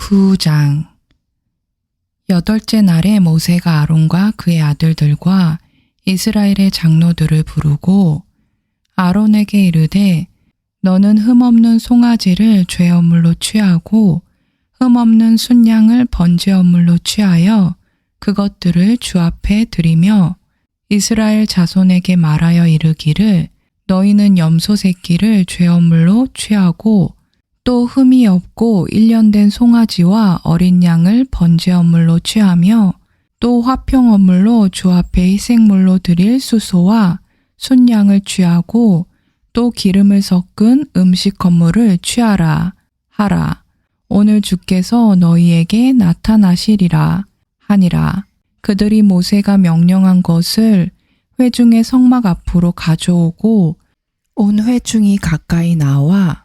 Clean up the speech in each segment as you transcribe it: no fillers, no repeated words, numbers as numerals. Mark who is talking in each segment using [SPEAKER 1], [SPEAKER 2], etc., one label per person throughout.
[SPEAKER 1] 9장. 여덟째 날에 모세가 아론과 그의 아들들과 이스라엘의 장로들을 부르고 아론에게 이르되 너는 흠없는 송아지를 죄업물로 취하고 흠없는 순양을 번제업물로 취하여 그것들을 주 앞에 드리며 이스라엘 자손에게 말하여 이르기를 너희는 염소 새끼를 죄업물로 취하고 또 흠이 없고 1년 된 송아지와 어린 양을 번제업물로 취하며 또 화평업물로 주 앞에 희생물로 드릴 수소와 순양을 취하고 또 기름을 섞은 음식 건물을 취하라 하라. 오늘 주께서 너희에게 나타나시리라 하니라. 그들이 모세가 명령한 것을 회중의 성막 앞으로 가져오고 온 회중이 가까이 나와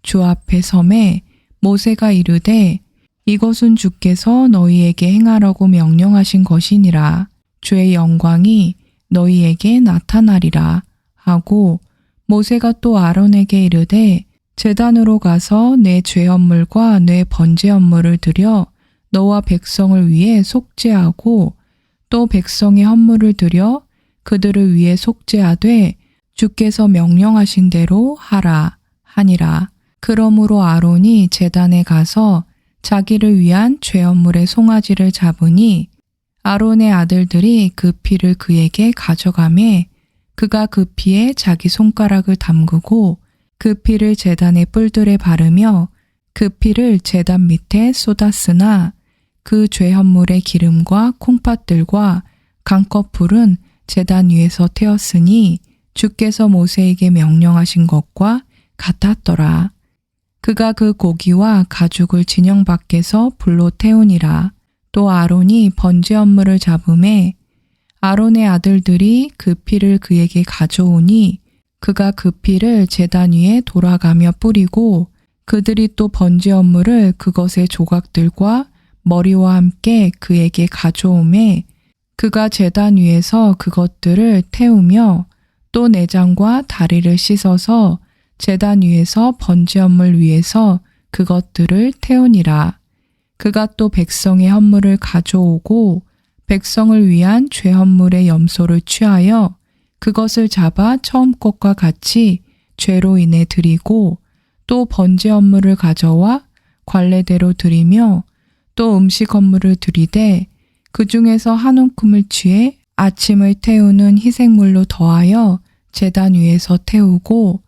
[SPEAKER 1] 주 앞에 섬에 모세가 이르되 이것은 주께서 너희에게 행하라고 명령하신 것이니라. 주의 영광이 너희에게 나타나리라 하고 모세가 또 아론에게 이르되 제단으로 가서 내 죄업물과 내 번제업물을 드려 너와 백성을 위해 속죄하고 또 백성의 헌물을 드려 그들을 위해 속죄하되 주께서 명령하신 대로 하라 하니라. 그러므로 아론이 제단에 가서 자기를 위한 죄업물의 송아지를 잡으니 아론의 아들들이 그 피를 그에게 가져가매 그가 그 피에 자기 손가락을 담그고 그 피를 제단의 뿔들에 바르며 그 피를 제단 밑에 쏟았으나 그 죄헌물의 기름과 콩팥들과 강꺼풀은 제단 위에서 태웠으니 주께서 모세에게 명령하신 것과 같았더라. 그가 그 고기와 가죽을 진영 밖에서 불로 태우니라. 또 아론이 번제업물을 잡음에 아론의 아들들이 그 피를 그에게 가져오니 그가 그 피를 제단 위에 돌아가며 뿌리고 그들이 또 번제업물을 그것의 조각들과 머리와 함께 그에게 가져오매 그가 제단 위에서 그것들을 태우며 또 내장과 다리를 씻어서 제단 위에서 번제업물 위에서 그것들을 태우니라. 그가 또 백성의 헌물을 가져오고 백성을 위한 죄헌물의 염소를 취하여 그것을 잡아 처음 것과 같이 죄로 인해 드리고 또 번제업물을 가져와 관례대로 드리며 또 음식 헌물을 드리되 그 중에서 한 움큼을 취해 아침을 태우는 희생물로 더하여 제단 위에서 태우고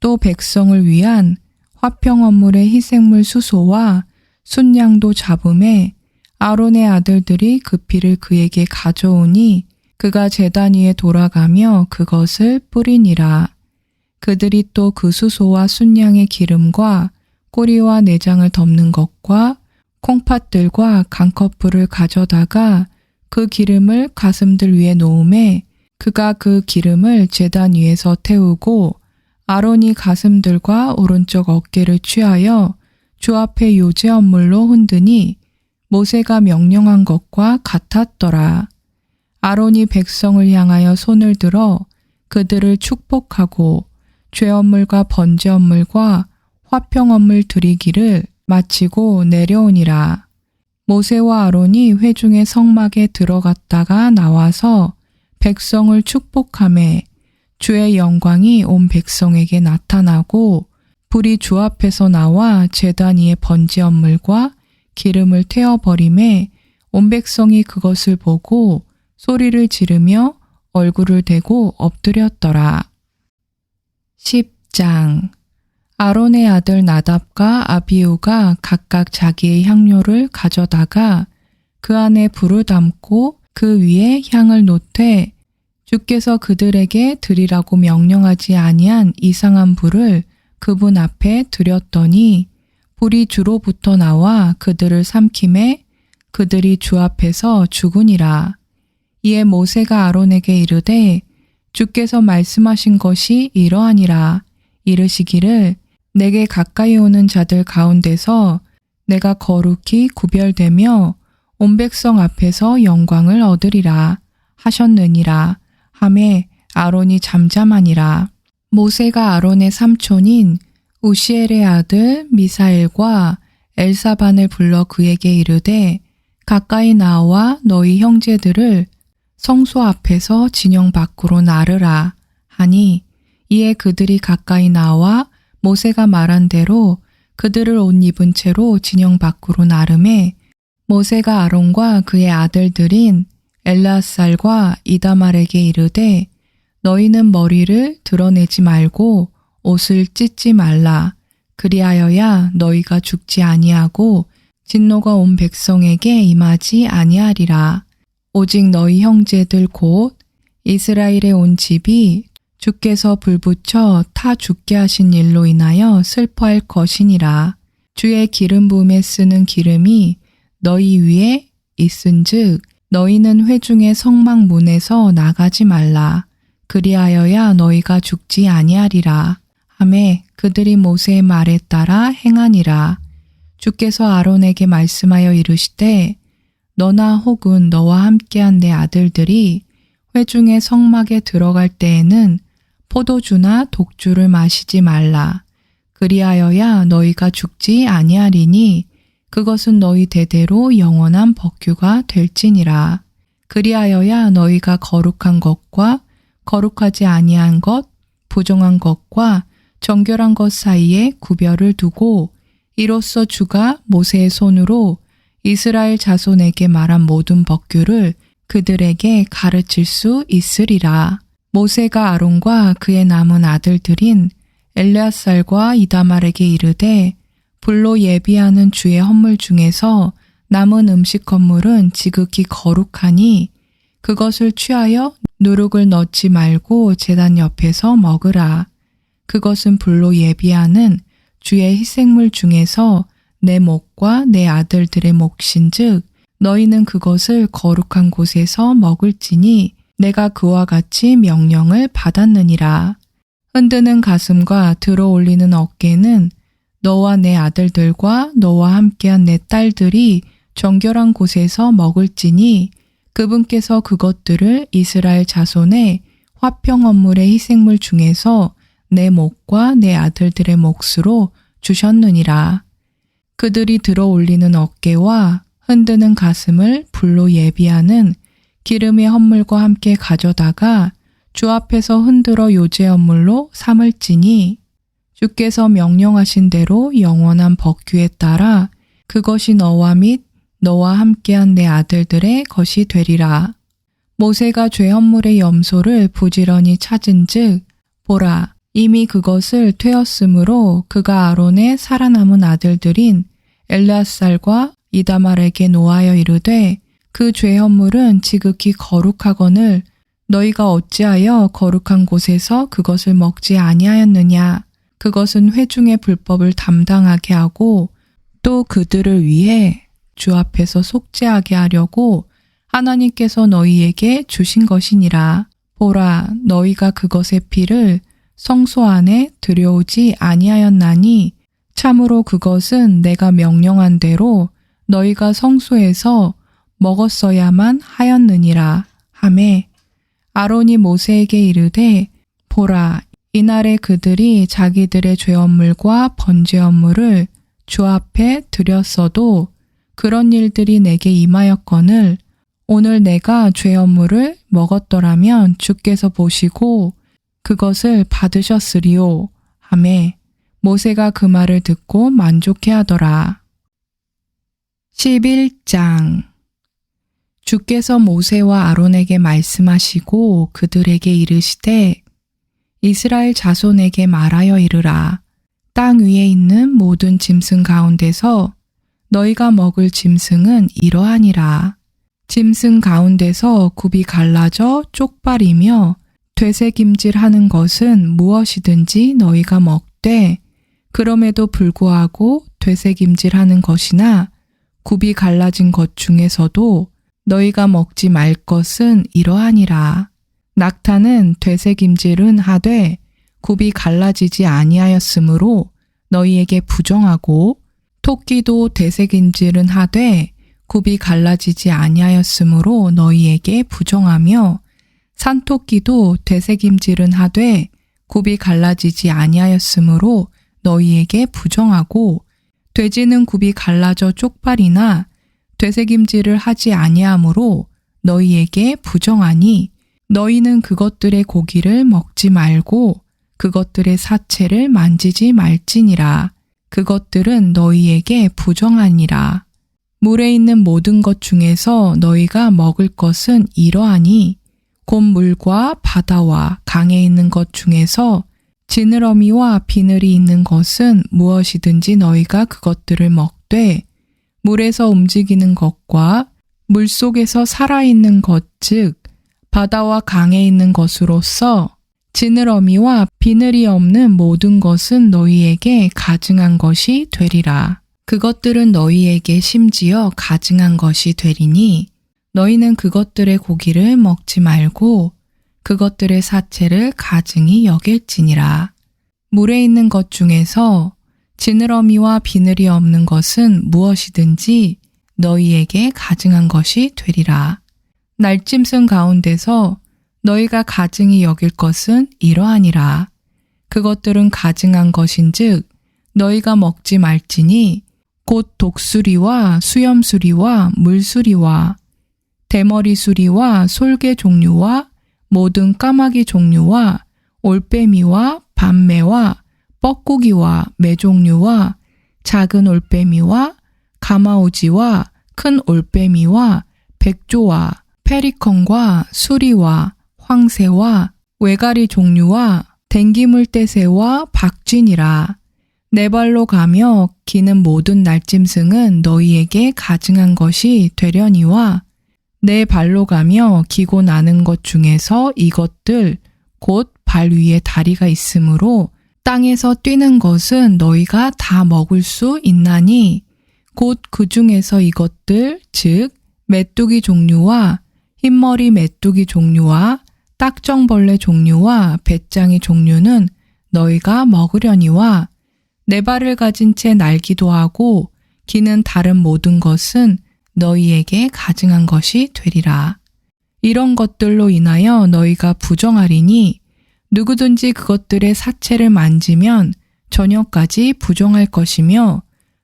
[SPEAKER 1] 또 백성을 위한 화평업물의 희생물 수소와 순양도 잡음에 아론의 아들들이 그 피를 그에게 가져오니 그가 제단 위에 돌아가며 그것을 뿌리니라. 그들이 또 그 수소와 순양의 기름과 꼬리와 내장을 덮는 것과 콩팥들과 강커풀을 가져다가 그 기름을 가슴들 위에 놓음에 그가 그 기름을 제단 위에서 태우고 아론이 가슴들과 오른쪽 어깨를 취하여 주 앞에 요제업물로 흔드니 모세가 명령한 것과 같았더라. 아론이 백성을 향하여 손을 들어 그들을 축복하고 죄업물과 번제업물과 화평업물 드리기를 마치고 내려오니라. 모세와 아론이 회중의 성막에 들어갔다가 나와서 백성을 축복하매 주의 영광이 온 백성에게 나타나고 불이 주 앞에서 나와 제단 위에 번제업물과 기름을 태워버리매 온 백성이 그것을 보고 소리를 지르며 얼굴을 대고 엎드렸더라. 10장. 아론의 아들 나답과 아비후가 각각 자기의 향료를 가져다가 그 안에 불을 담고 그 위에 향을 놓되 주께서 그들에게 드리라고 명령하지 아니한 이상한 불을 그분 앞에 드렸더니 불이 주로부터 나와 그들을 삼키매 그들이 주 앞에서 죽으니라. 이에 모세가 아론에게 이르되 주께서 말씀하신 것이 이러하니라. 이르시기를 내게 가까이 오는 자들 가운데서 내가 거룩히 구별되며 온 백성 앞에서 영광을 얻으리라 하셨느니라. 하매 아론이 잠잠하니라. 모세가 아론의 삼촌인 우시엘의 아들 미사엘과 엘사반을 불러 그에게 이르되 가까이 나와 너희 형제들을 성소 앞에서 진영 밖으로 나르라 하니 이에 그들이 가까이 나와 모세가 말한 대로 그들을 옷 입은 채로 진영 밖으로 나르매 모세가 아론과 그의 아들들인 엘르앗살과 이다말에게 이르되 너희는 머리를 드러내지 말고 옷을 찢지 말라. 그리하여야 너희가 죽지 아니하고 진노가 온 백성에게 임하지 아니하리라. 오직 너희 형제들 곧 이스라엘에 온 집이 주께서 불붙여 타 죽게 하신 일로 인하여 슬퍼할 것이니라. 주의 기름 부음에 쓰는 기름이 너희 위에 있은즉 너희는 회중의 성막 문에서 나가지 말라. 그리하여야 너희가 죽지 아니하리라. 하매 그들이 모세의 말에 따라 행하니라. 주께서 아론에게 말씀하여 이르시되 너나 혹은 너와 함께한 내 아들들이 회중의 성막에 들어갈 때에는 포도주나 독주를 마시지 말라. 그리하여야 너희가 죽지 아니하리니 그것은 너희 대대로 영원한 법규가 될지니라. 그리하여야 너희가 거룩한 것과 거룩하지 아니한 것, 부정한 것과 정결한 것 사이에 구별을 두고 이로써 주가 모세의 손으로 이스라엘 자손에게 말한 모든 법규를 그들에게 가르칠 수 있으리라. 모세가 아론과 그의 남은 아들들인 엘르앗살과 이다말에게 이르되 불로 예비하는 주의 헌물 중에서 남은 음식 헌물은 지극히 거룩하니 그것을 취하여 누룩을 넣지 말고 제단 옆에서 먹으라. 그것은 불로 예비하는 주의 희생물 중에서 내 목과 내 아들들의 몫인즉 너희는 그것을 거룩한 곳에서 먹을지니 내가 그와 같이 명령을 받았느니라. 흔드는 가슴과 들어 올리는 어깨는 너와 내 아들들과 너와 함께한 내 딸들이 정결한 곳에서 먹을지니 그분께서 그것들을 이스라엘 자손의 화평 헌물의 희생물 중에서 내 목과 내 아들들의 몫으로 주셨느니라. 그들이 들어 올리는 어깨와 흔드는 가슴을 불로 예비하는 기름의 헌물과 함께 가져다가 주 앞에서 흔들어 요제 헌물로 삼을지니 주께서 명령하신 대로 영원한 법규에 따라 그것이 너와 및 너와 함께한 내 아들들의 것이 되리라. 모세가 죄 헌물의 염소를 부지런히 찾은즉 보라 이미 그것을 퇴었으므로 그가 아론의 살아남은 아들들인 엘르앗살과 이다말에게 노하여 이르되 그 죄 헌물은 지극히 거룩하거늘 너희가 어찌하여 거룩한 곳에서 그것을 먹지 아니하였느냐. 그것은 회중의 불법을 담당하게 하고 또 그들을 위해 주 앞에서 속죄하게 하려고 하나님께서 너희에게 주신 것이니라. 보라, 너희가 그것의 피를 성소 안에 들여오지 아니하였나니 참으로 그것은 내가 명령한 대로 너희가 성소에서 먹었어야만 하였느니라 하매 아론이 모세에게 이르되 보라, 이날에 그들이 자기들의 죄업물과 번제업물을 주 앞에 드렸어도 그런 일들이 내게 임하였거늘 오늘 내가 죄업물을 먹었더라면 주께서 보시고 그것을 받으셨으리오 하매 모세가 그 말을 듣고 만족해하더라. 11장 주께서 모세와 아론에게 말씀하시고 그들에게 이르시되 이스라엘 자손에게 말하여 이르라. 땅 위에 있는 모든 짐승 가운데서 너희가 먹을 짐승은 이러하니라. 짐승 가운데서 굽이 갈라져 쪽발이며 되새김질하는 것은 무엇이든지 너희가 먹되 그럼에도 불구하고 되새김질하는 것이나 굽이 갈라진 것 중에서도 너희가 먹지 말 것은 이러하니라. 낙타는 되새김질은 하되 굽이 갈라지지 아니하였으므로 너희에게 부정하고 토끼도 되새김질은 하되 굽이 갈라지지 아니하였으므로 너희에게 부정하며 산토끼도 되새김질은 하되 굽이 갈라지지 아니하였으므로 너희에게 부정하고 돼지는 굽이 갈라져 쪽발이나 되새김질을 하지 아니하므로 너희에게 부정하니 너희는 그것들의 고기를 먹지 말고 그것들의 사체를 만지지 말지니라. 그것들은 너희에게 부정하니라. 물에 있는 모든 것 중에서 너희가 먹을 것은 이러하니 곧 물과 바다와 강에 있는 것 중에서 지느러미와 비늘이 있는 것은 무엇이든지 너희가 그것들을 먹되 물에서 움직이는 것과 물속에서 살아있는 것 즉 바다와 강에 있는 것으로서 지느러미와 비늘이 없는 모든 것은 너희에게 가증한 것이 되리라. 그것들은 너희에게 심지어 가증한 것이 되리니 너희는 그것들의 고기를 먹지 말고 그것들의 사체를 가증히 여길지니라. 물에 있는 것 중에서 지느러미와 비늘이 없는 것은 무엇이든지 너희에게 가증한 것이 되리라. 날짐승 가운데서 너희가 가증히 여길 것은 이러하니라. 그것들은 가증한 것인즉 너희가 먹지 말지니 곧 독수리와 수염수리와 물수리와 대머리수리와 솔개 종류와 모든 까마귀 종류와 올빼미와 밤매와 뻐꾸기와 매종류와 작은 올빼미와 가마오지와 큰 올빼미와 백조와 페리컨과 수리와 황새와 외가리 종류와 댕기물대새와 박쥐니라. 네 발로 가며 기는 모든 날짐승은 너희에게 가증한 것이 되려니와 네 발로 가며 기고 나는 것 중에서 이것들 곧 발 위에 다리가 있으므로 땅에서 뛰는 것은 너희가 다 먹을 수 있나니 곧 그 중에서 이것들 즉 메뚜기 종류와 흰머리 메뚜기 종류와 딱정벌레 종류와 배짱이 종류는 너희가 먹으려니와 네 발을 가진 채 날기도 하고 기는 다른 모든 것은 너희에게 가증한 것이 되리라. 이런 것들로 인하여 너희가 부정하리니 누구든지 그것들의 사체를 만지면 저녁까지 부정할 것이며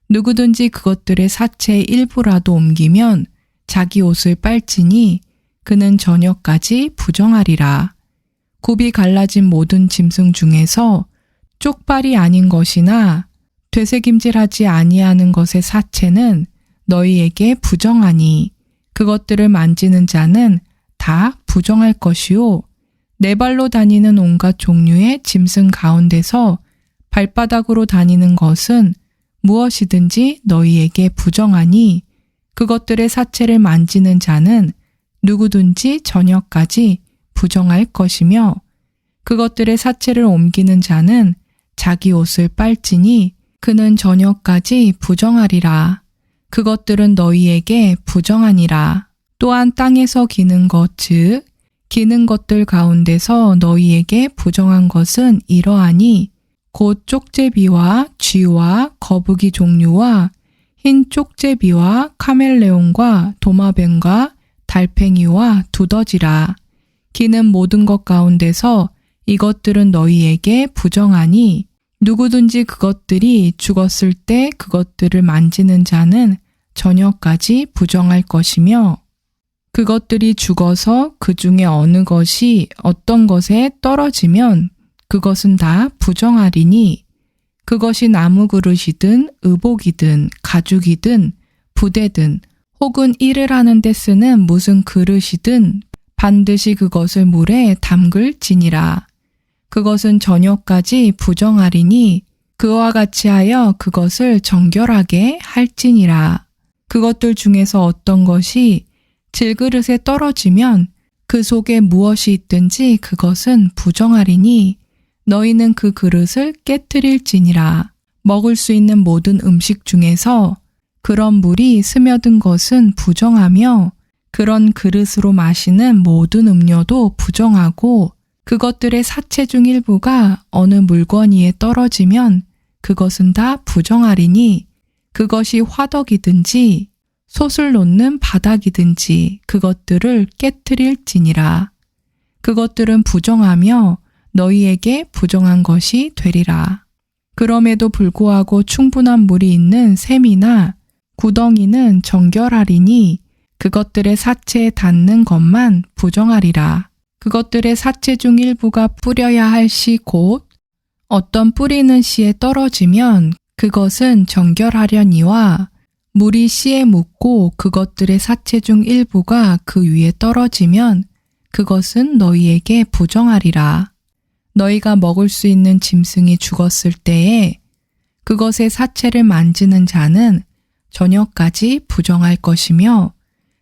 [SPEAKER 1] 누구든지 그것들의 사체의 일부라도 옮기면 자기 옷을 빨지니 그는 저녁까지 부정하리라. 굽이 갈라진 모든 짐승 중에서 쪽발이 아닌 것이나 되새김질하지 아니하는 것의 사체는 너희에게 부정하니 그것들을 만지는 자는 다 부정할 것이요 네 발로 다니는 온갖 종류의 짐승 가운데서 발바닥으로 다니는 것은 무엇이든지 너희에게 부정하니 그것들의 사체를 만지는 자는 누구든지 저녁까지 부정할 것이며 그것들의 사체를 옮기는 자는 자기 옷을 빨지니 그는 저녁까지 부정하리라. 그것들은 너희에게 부정하니라. 또한 땅에서 기는 것 즉 기는 것들 가운데서 너희에게 부정한 것은 이러하니 곧 쪽제비와 쥐와 거북이 종류와 흰 쪽제비와 카멜레온과 도마뱀과 달팽이와 두더지라. 기는 모든 것 가운데서 이것들은 너희에게 부정하니 누구든지 그것들이 죽었을 때 그것들을 만지는 자는 저녁까지 부정할 것이며 그것들이 죽어서 그 중에 어느 것이 어떤 것에 떨어지면 그것은 다 부정하리니 그것이 나무 그릇이든 의복이든 가죽이든 부대든 혹은 일을 하는 데 쓰는 무슨 그릇이든 반드시 그것을 물에 담글지니라. 그것은 저녁까지 부정하리니 그와 같이 하여 그것을 정결하게 할지니라. 그것들 중에서 어떤 것이 질그릇에 떨어지면 그 속에 무엇이 있든지 그것은 부정하리니 너희는 그 그릇을 깨트릴지니라. 먹을 수 있는 모든 음식 중에서 그런 물이 스며든 것은 부정하며 그런 그릇으로 마시는 모든 음료도 부정하고 그것들의 사체 중 일부가 어느 물건 위에 떨어지면 그것은 다 부정하리니 그것이 화덕이든지 솥을 놓는 바닥이든지 그것들을 깨트릴지니라. 그것들은 부정하며 너희에게 부정한 것이 되리라. 그럼에도 불구하고 충분한 물이 있는 샘이나 구덩이는 정결하리니 그것들의 사체에 닿는 것만 부정하리라. 그것들의 사체 중 일부가 뿌려야 할 씨 곧 어떤 뿌리는 씨에 떨어지면 그것은 정결하려니와 물이 씨에 묻고 그것들의 사체 중 일부가 그 위에 떨어지면 그것은 너희에게 부정하리라. 너희가 먹을 수 있는 짐승이 죽었을 때에 그것의 사체를 만지는 자는 저녁까지 부정할 것이며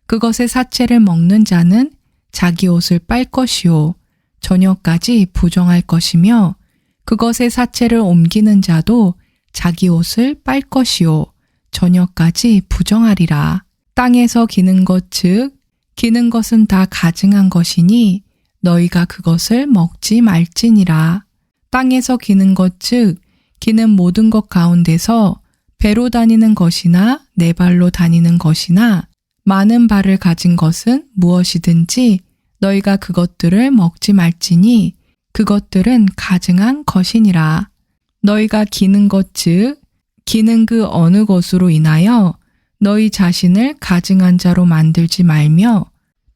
[SPEAKER 1] 그것의 사체를 먹는 자는 자기 옷을 빨 것이요 저녁까지 부정할 것이며 그것의 사체를 옮기는 자도 자기 옷을 빨 것이요 저녁까지 부정하리라. 땅에서 기는 것 즉 기는 것은 다 가증한 것이니 너희가 그것을 먹지 말지니라. 땅에서 기는 것 즉 기는 모든 것 가운데서 배로 다니는 것이나 네 발로 다니는 것이나 많은 발을 가진 것은 무엇이든지 너희가 그것들을 먹지 말지니 그것들은 가증한 것이니라. 너희가 기는 것 즉 기는 그 어느 것으로 인하여 너희 자신을 가증한 자로 만들지 말며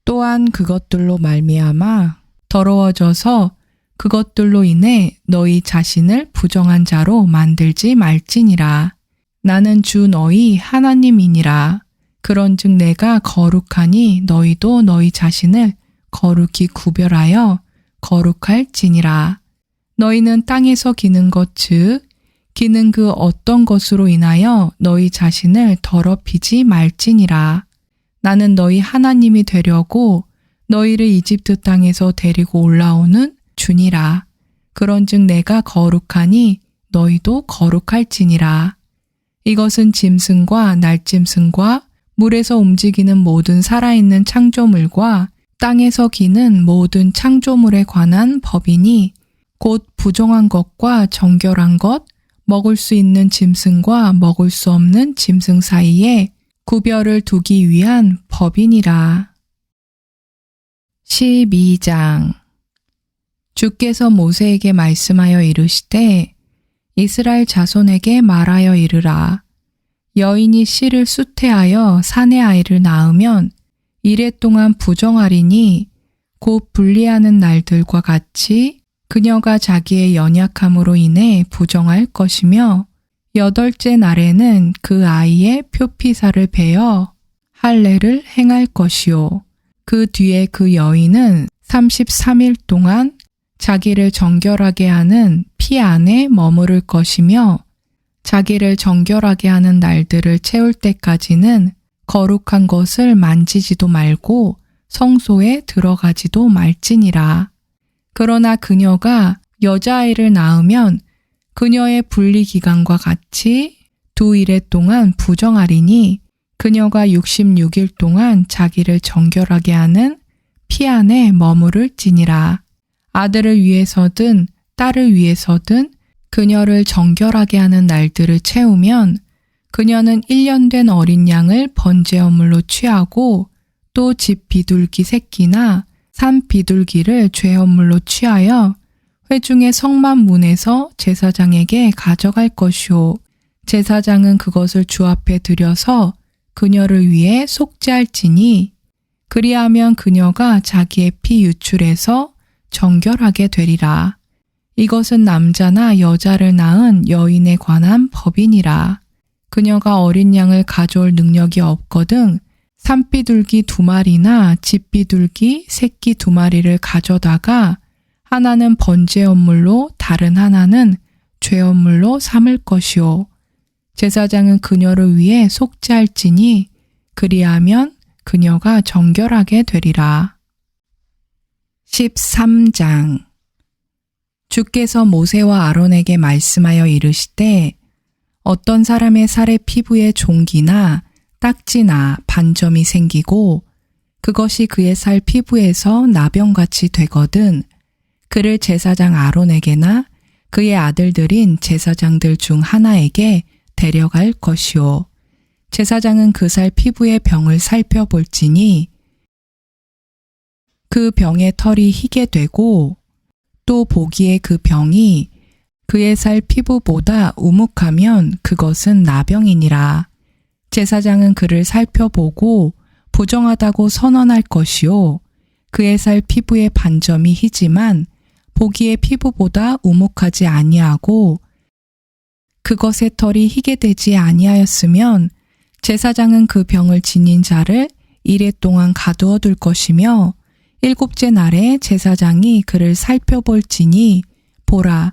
[SPEAKER 1] 또한 그것들로 말미암아 더러워져서 그것들로 인해 너희 자신을 부정한 자로 만들지 말지니라. 나는 주 너희 하나님이니라. 그런즉 내가 거룩하니 너희도 너희 자신을 거룩히 구별하여 거룩할지니라. 너희는 땅에서 기는 것 즉 기는 그 어떤 것으로 인하여 너희 자신을 더럽히지 말지니라. 나는 너희 하나님이 되려고 너희를 이집트 땅에서 데리고 올라오는 주니라. 그런즉 내가 거룩하니 너희도 거룩할지니라. 이것은 짐승과 날짐승과 물에서 움직이는 모든 살아있는 창조물과 땅에서 기는 모든 창조물에 관한 법이니 곧 부정한 것과 정결한 것, 먹을 수 있는 짐승과 먹을 수 없는 짐승 사이에 구별을 두기 위한 법이니라. 12장 주께서 모세에게 말씀하여 이르시되 이스라엘 자손에게 말하여 이르라. 여인이 씨를 수태하여 사내 아이를 낳으면 이래 동안 부정하리니 곧 분리하는 날들과 같이 그녀가 자기의 연약함으로 인해 부정할 것이며 8째 날에는 그 아이의 표피사를 베어 할례를 행할 것이요. 그 뒤에 그 여인은 33일 동안 자기를 정결하게 하는 피 안에 머무를 것이며 자기를 정결하게 하는 날들을 채울 때까지는 거룩한 것을 만지지도 말고 성소에 들어가지도 말지니라. 그러나 그녀가 여자아이를 낳으면 그녀의 분리기간과 같이 2일에 동안 부정하리니 그녀가 66일 동안 자기를 정결하게 하는 피 안에 머무를지니라. 아들을 위해서든 딸을 위해서든 그녀를 정결하게 하는 날들을 채우면 그녀는 1년 된 어린 양을 번제물로 취하고 또 집 비둘기 새끼나 산 비둘기를 죄헌물로 취하여 회중의 성막 문에서 제사장에게 가져갈 것이요. 제사장은 그것을 주 앞에 들여서 그녀를 위해 속죄할지니 그리하면 그녀가 자기의 피 유출해서 정결하게 되리라. 이것은 남자나 여자를 낳은 여인에 관한 법이니라. 그녀가 어린 양을 가져올 능력이 없거든 산비둘기 2마리나 집비둘기 새끼 2마리를 가져다가 하나는 번제헌물로 다른 하나는 죄헌물로 삼을 것이요. 제사장은 그녀를 위해 속죄할지니 그리하면 그녀가 정결하게 되리라. 13장 주께서 모세와 아론에게 말씀하여 이르시되 어떤 사람의 살의 피부에 종기나 딱지나 반점이 생기고 그것이 그의 살 피부에서 나병같이 되거든 그를 제사장 아론에게나 그의 아들들인 제사장들 중 하나에게 데려갈 것이요. 제사장은 그 살 피부의 병을 살펴볼지니 그 병의 털이 희게 되고 또 보기에 그 병이 그의 살 피부보다 우묵하면 그것은 나병이니라. 제사장은 그를 살펴보고 부정하다고 선언할 것이요. 그의 살 피부의 반점이 희지만 보기에 피부보다 우묵하지 아니하고 그것의 털이 희게 되지 아니하였으면 제사장은 그 병을 지닌 자를 이레 동안 가두어 둘 것이며 일곱째 날에 제사장이 그를 살펴볼지니 보라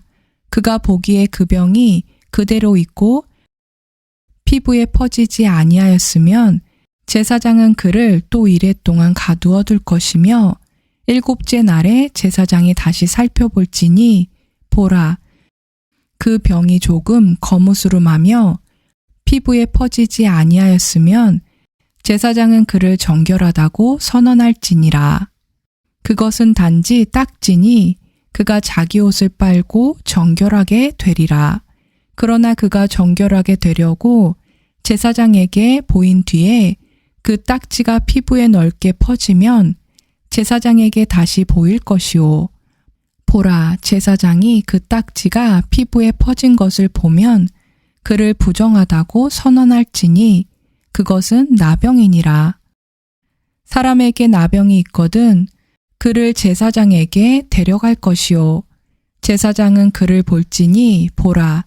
[SPEAKER 1] 그가 보기에 그 병이 그대로 있고 피부에 퍼지지 아니하였으면 제사장은 그를 또 이레 동안 가두어 둘 것이며 일곱째 날에 제사장이 다시 살펴볼지니 보라 그 병이 조금 거무스름하며 피부에 퍼지지 아니하였으면 제사장은 그를 정결하다고 선언할지니라. 그것은 단지 딱지니 그가 자기 옷을 빨고 정결하게 되리라. 그러나 그가 정결하게 되려고 제사장에게 보인 뒤에 그 딱지가 피부에 넓게 퍼지면 제사장에게 다시 보일 것이요. 보라, 제사장이 그 딱지가 피부에 퍼진 것을 보면 그를 부정하다고 선언할지니 그것은 나병이니라. 사람에게 나병이 있거든 그를 제사장에게 데려갈 것이요. 제사장은 그를 볼지니 보라,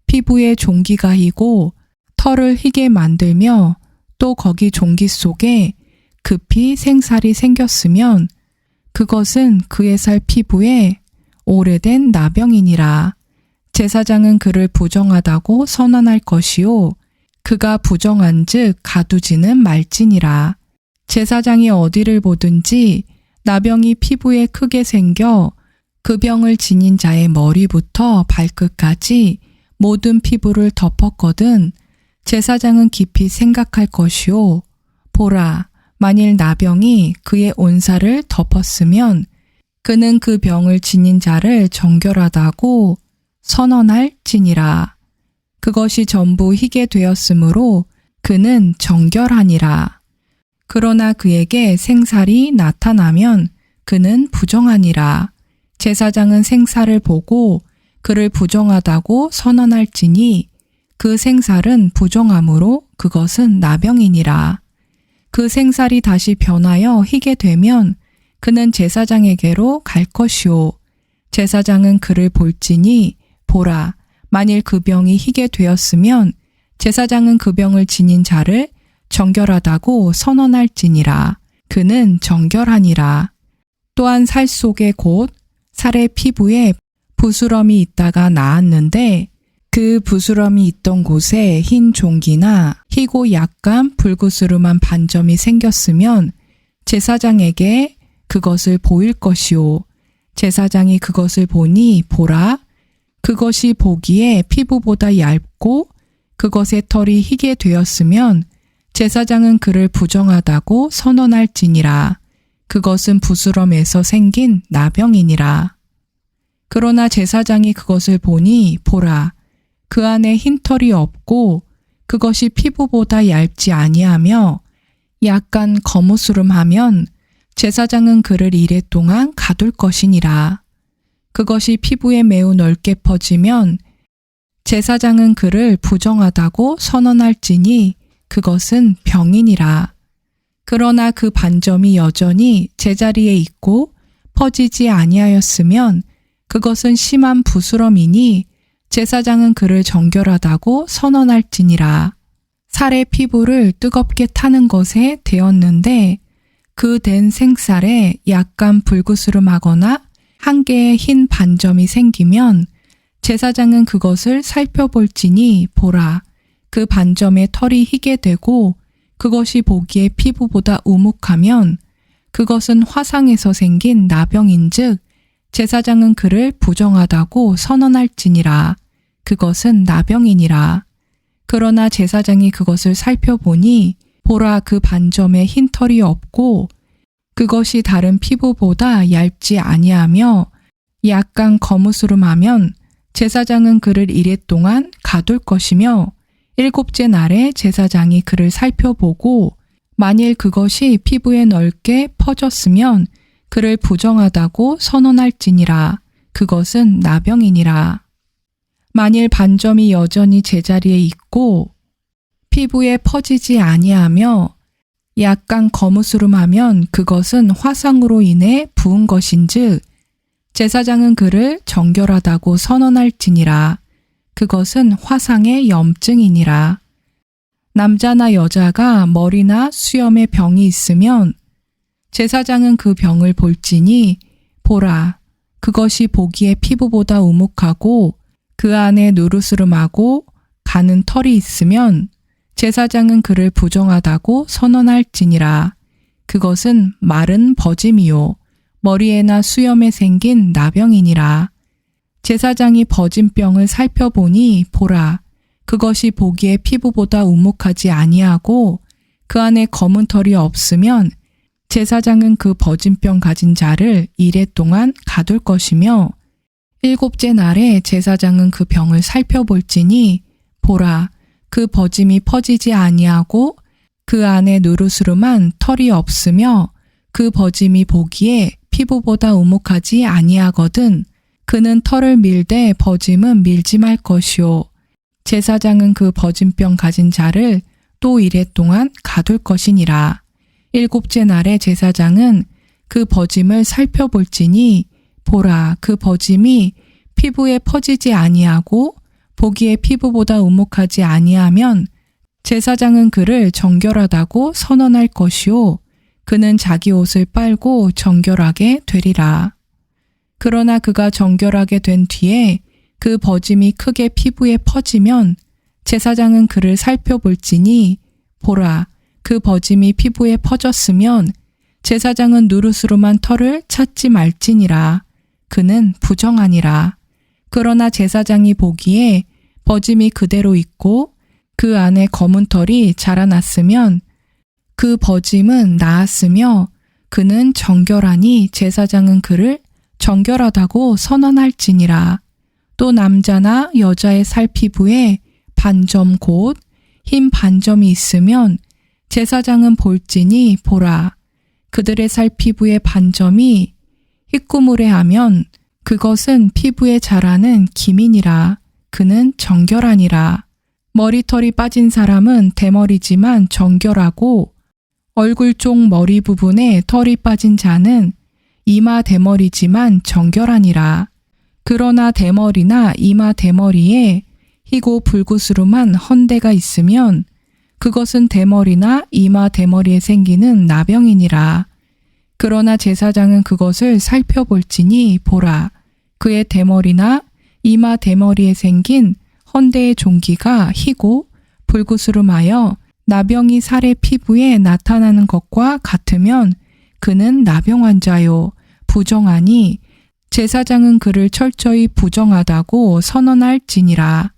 [SPEAKER 1] 피부에 종기가 희고 털을 희게 만들며 또 거기 종기 속에 급히 생살이 생겼으면 그것은 그의 살 피부에 오래된 나병이니라. 제사장은 그를 부정하다고 선언할 것이요. 그가 부정한즉 가두지는 말지니라. 제사장이 어디를 보든지 나병이 피부에 크게 생겨 그 병을 지닌 자의 머리부터 발끝까지 모든 피부를 덮었거든 제사장은 깊이 생각할 것이요. 보라, 만일 나병이 그의 온살을 덮었으면 그는 그 병을 지닌 자를 정결하다고 선언할지니라. 그것이 전부 희게 되었으므로 그는 정결하니라. 그러나 그에게 생살이 나타나면 그는 부정하니라. 제사장은 생살을 보고 그를 부정하다고 선언할지니 그 생살은 부정함으로 그것은 나병이니라. 그 생살이 다시 변하여 희게 되면 그는 제사장에게로 갈 것이요. 제사장은 그를 볼지니 보라, 만일 그 병이 희게 되었으면 제사장은 그 병을 지닌 자를 정결하다고 선언할지니라. 그는 정결하니라. 또한 살 속에 곧 살의 피부에 부스럼이 있다가 나았는데 그 부스럼이 있던 곳에 흰 종기나 희고 약간 불구스름한 반점이 생겼으면 제사장에게 그것을 보일 것이요. 제사장이 그것을 보니 보라, 그것이 보기에 피부보다 얇고 그것의 털이 희게 되었으면 제사장은 그를 부정하다고 선언할지니라. 그것은 부스럼에서 생긴 나병이니라. 그러나 제사장이 그것을 보니 보라, 그 안에 흰 털이 없고 그것이 피부보다 얇지 아니하며 약간 거무스름하면 제사장은 그를 이레 동안 가둘 것이니라. 그것이 피부에 매우 넓게 퍼지면 제사장은 그를 부정하다고 선언할지니 그것은 병이니라. 그러나 그 반점이 여전히 제자리에 있고 퍼지지 아니하였으면 그것은 심한 부스럼이니 제사장은 그를 정결하다고 선언할지니라. 살의 피부를 뜨겁게 타는 것에 대었는데 그 된 생살에 약간 불구스름하거나 한 개의 흰 반점이 생기면 제사장은 그것을 살펴볼지니 보라, 그 반점의 털이 희게 되고 그것이 보기에 피부보다 우묵하면 그것은 화상에서 생긴 나병인즉 제사장은 그를 부정하다고 선언할지니라. 그것은 나병이니라. 그러나 제사장이 그것을 살펴보니 보라, 그 반점에 흰 털이 없고 그것이 다른 피부보다 얇지 아니하며 약간 거무스름하면 제사장은 그를 이레 동안 가둘 것이며 일곱째 날에 제사장이 그를 살펴보고 만일 그것이 피부에 넓게 퍼졌으면 그를 부정하다고 선언할지니라. 그것은 나병이니라. 만일 반점이 여전히 제자리에 있고 피부에 퍼지지 아니하며 약간 거무스름하면 그것은 화상으로 인해 부은 것인즉 제사장은 그를 정결하다고 선언할지니라. 그것은 화상의 염증이니라. 남자나 여자가 머리나 수염에 병이 있으면 제사장은 그 병을 볼지니 보라, 그것이 보기에 피부보다 우묵하고 그 안에 누르스름하고 가는 털이 있으면 제사장은 그를 부정하다고 선언할지니라. 그것은 마른 버짐이요 머리에나 수염에 생긴 나병이니라. 제사장이 버짐병을 살펴보니 보라, 그것이 보기에 피부보다 우묵하지 아니하고 그 안에 검은 털이 없으면 제사장은 그 버짐병 가진 자를 이레 동안 가둘 것이며 7째 날에 제사장은 그 병을 살펴볼지니 보라, 그 버짐이 퍼지지 아니하고 그 안에 누르스름한 털이 없으며 그 버짐이 보기에 피부보다 우묵하지 아니하거든 그는 털을 밀되 버짐은 밀지 말 것이요 제사장은 그 버짐병 가진 자를 또 이레 동안 가둘 것이니라. 7째 날에 제사장은 그 버짐을 살펴볼지니 보라, 그 버짐이 피부에 퍼지지 아니하고 보기에 피부보다 우묵하지 아니하면 제사장은 그를 정결하다고 선언할 것이요 그는 자기 옷을 빨고 정결하게 되리라. 그러나 그가 정결하게 된 뒤에 그 버짐이 크게 피부에 퍼지면 제사장은 그를 살펴볼지니 보라, 그 버짐이 피부에 퍼졌으면 제사장은 누르스름한 털을 찾지 말지니라. 그는 부정하니라. 그러나 제사장이 보기에 버짐이 그대로 있고 그 안에 검은 털이 자라났으면 그 버짐은 나았으며 그는 정결하니 제사장은 그를 정결하다고 선언할지니라. 또 남자나 여자의 살 피부에 반점 곧 흰 반점이 있으면 제사장은 볼지니 보라, 그들의 살 피부에 반점이 희꾸무레하면 그것은 피부에 자라는 기민이라. 그는 정결하니라. 머리털이 빠진 사람은 대머리지만 정결하고 얼굴 쪽 머리 부분에 털이 빠진 자는 이마 대머리지만 정결하니라. 그러나 대머리나 이마 대머리에 희고 불구스름한 헌대가 있으면 그것은 대머리나 이마 대머리에 생기는 나병이니라. 그러나 제사장은 그것을 살펴볼지니 보라, 그의 대머리나 이마 대머리에 생긴 헌대의 종기가 희고 불구스름하여 나병이 살의 피부에 나타나는 것과 같으면 그는 나병 환자요 부정하니 제사장은 그를 철저히 부정하다고 선언할지니라.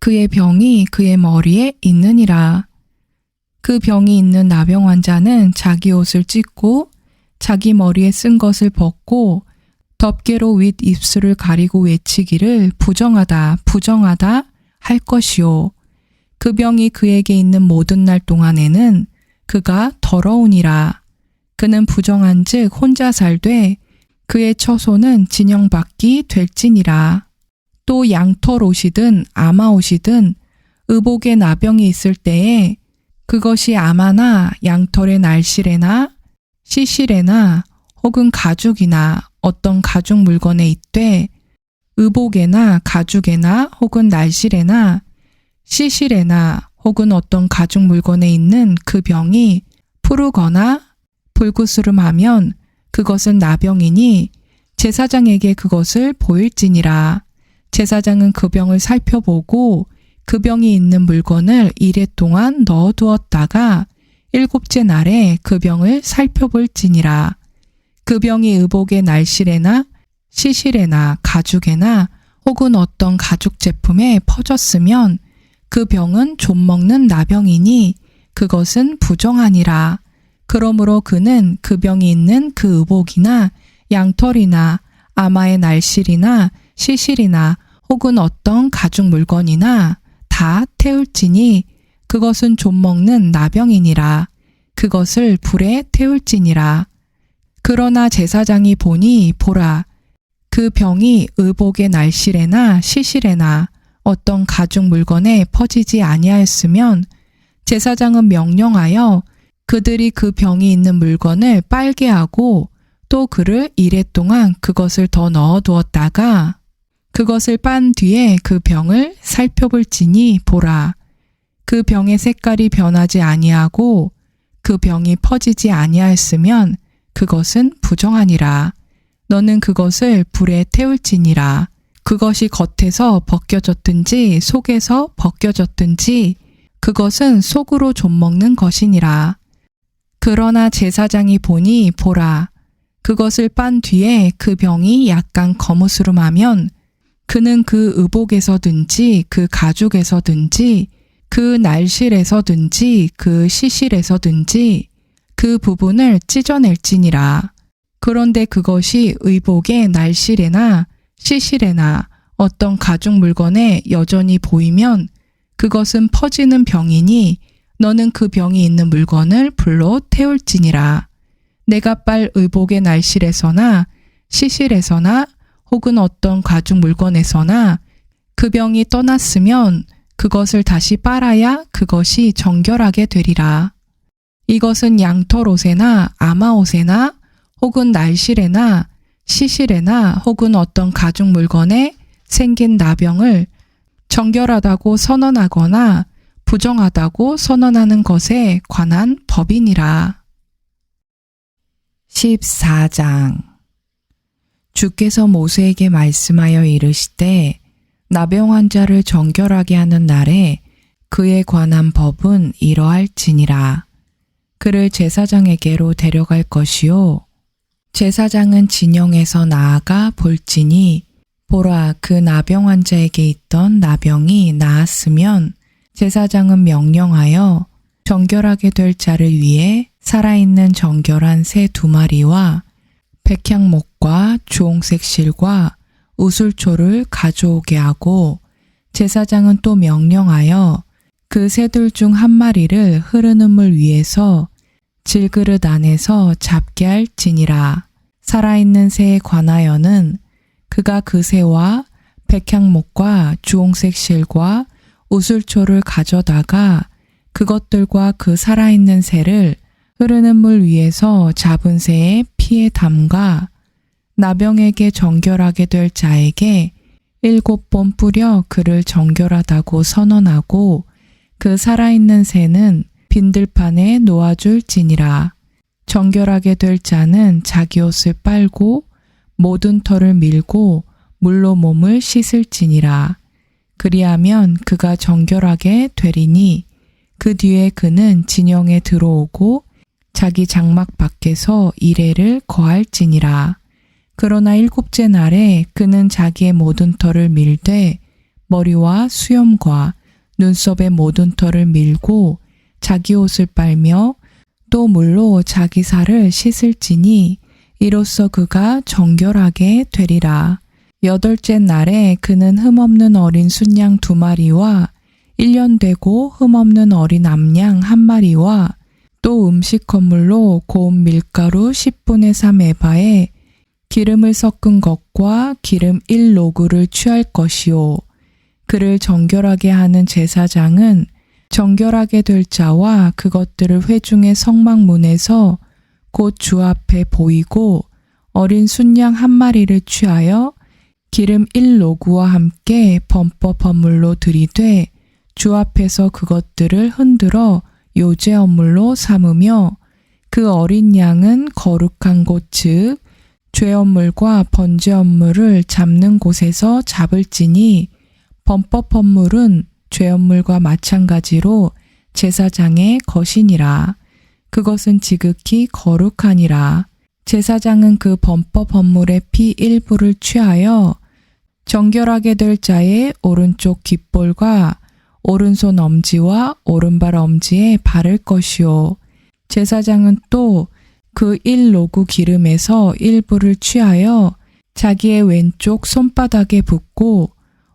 [SPEAKER 1] 그의 병이 그의 머리에 있느니라. 그 병이 있는 나병 환자는 자기 옷을 찢고 자기 머리에 쓴 것을 벗고 덮개로 윗 입술을 가리고 외치기를 부정하다 부정하다 할 것이요 그 병이 그에게 있는 모든 날 동안에는 그가 더러우니라. 그는 부정한즉 혼자 살되 그의 처소는 진영받기 될지니라. 또 양털 옷이든 아마 옷이든 의복에 나병이 있을 때에 그것이 아마나 양털의 날실에나 시실에나 혹은 가죽이나 어떤 가죽 물건에 있되 의복에나 가죽에나 혹은 날실에나 시실에나 혹은 어떤 가죽 물건에 있는 그 병이 푸르거나 불구스름하면 그것은 나병이니 제사장에게 그것을 보일지니라. 제사장은 그 병을 살펴보고 그 병이 있는 물건을 이레 동안 넣어두었다가 7째 날에 그 병을 살펴볼지니라. 그 병이 의복의 날실에나 시실에나 가죽에나 혹은 어떤 가죽 제품에 퍼졌으면 그 병은 좀먹는 나병이니 그것은 부정하니라. 그러므로 그는 그 병이 있는 그 의복이나 양털이나 아마의 날실이나 시실이나 혹은 어떤 가죽 물건이나 다 태울지니 그것은 좀먹는 나병이니라. 그것을 불에 태울지니라. 그러나 제사장이 보니 보라, 그 병이 의복의 날실에나 시실에나 어떤 가죽 물건에 퍼지지 아니하였으면 제사장은 명령하여 그들이 그 병이 있는 물건을 빨게 하고 또 그를 이레 동안 그것을 더 넣어 두었다가 그것을 빤 뒤에 그 병을 살펴볼지니 보라. 그 병의 색깔이 변하지 아니하고 그 병이 퍼지지 아니하였으면 그것은 부정하니라. 너는 그것을 불에 태울지니라. 그것이 겉에서 벗겨졌든지 속에서 벗겨졌든지 그것은 속으로 좀먹는 것이니라. 그러나 제사장이 보니 보라. 그것을 빤 뒤에 그 병이 약간 거무스름하면 그는 그 의복에서든지 그 가죽에서든지 그 날실에서든지 그 시실에서든지 그 부분을 찢어낼지니라. 그런데 그것이 의복의 날실에나 시실에나 어떤 가죽 물건에 여전히 보이면 그것은 퍼지는 병이니 너는 그 병이 있는 물건을 불로 태울지니라. 내가 빨 의복의 날실에서나 시실에서나 혹은 어떤 가죽 물건에서나 그 병이 떠났으면 그것을 다시 빨아야 그것이 정결하게 되리라. 이것은 양털옷에나 아마옷에나 혹은 날실에나 시실에나 혹은 어떤 가죽 물건에 생긴 나병을 정결하다고 선언하거나 부정하다고 선언하는 것에 관한 법이니라. 14장 주께서 모세에게 말씀하여 이르시되 나병 환자를 정결하게 하는 날에 그에 관한 법은 이러할지니라. 그를 제사장에게로 데려갈 것이요 제사장은 진영에서 나아가 볼지니 보라 그 나병 환자에게 있던 나병이 나았으면 제사장은 명령하여 정결하게 될 자를 위해 살아있는 정결한 새 2마리와 백향목과 주홍색 실과 우슬초를 가져오게 하고 제사장은 또 명령하여 그 새들 중 1마리를 흐르는 물 위에서 질그릇 안에서 잡게 할지니라. 살아있는 새에 관하여는 그가 그 새와 백향목과 주홍색 실과 우슬초를 가져다가 그것들과 그 살아있는 새를 흐르는 물 위에서 잡은 새의 피에 담가 나병에게 정결하게 될 자에게 7번 뿌려 그를 정결하다고 선언하고 그 살아있는 새는 빈들판에 놓아줄지니라. 정결하게 될 자는 자기 옷을 빨고 모든 털을 밀고 물로 몸을 씻을지니라. 그리하면 그가 정결하게 되리니 그 뒤에 그는 진영에 들어오고 자기 장막 밖에서 이레를 거할지니라. 그러나 7째 날에 그는 자기의 모든 털을 밀되 머리와 수염과 눈썹의 모든 털을 밀고 자기 옷을 빨며 또 물로 자기 살을 씻을지니 이로써 그가 정결하게 되리라. 8째 날에 그는 흠없는 어린 순양 2마리와 1년 되고 흠없는 어린 암양 1마리와 또 음식 건물로 고운 밀가루 10분의 3 에바에 기름을 섞은 것과 기름 1로그를 취할 것이요. 그를 정결하게 하는 제사장은 정결하게 될 자와 그것들을 회중의 성막문에서 곧 주 앞에 보이고 어린 순양 1마리를 취하여 기름 1로그와 함께 범법 헌물로 들이되 주 앞에서 그것들을 흔들어 요제 헌물로 삼으며 그 어린 양은 거룩한 곳 즉 죄 헌물과 번제 헌물을 잡는 곳에서 잡을지니 범법 헌물은 죄 헌물과 마찬가지로 제사장의 것이니라. 그것은 지극히 거룩하니라. 제사장은 그 범법 헌물의 피 일부를 취하여 정결하게 될 자의 오른쪽 귓볼과 오른손 엄지와 오른발 엄지에 바를 것이요. 제사장은 또 그 1로그 기름에서 일부를 취하여 자기의 왼쪽 손바닥에 붓고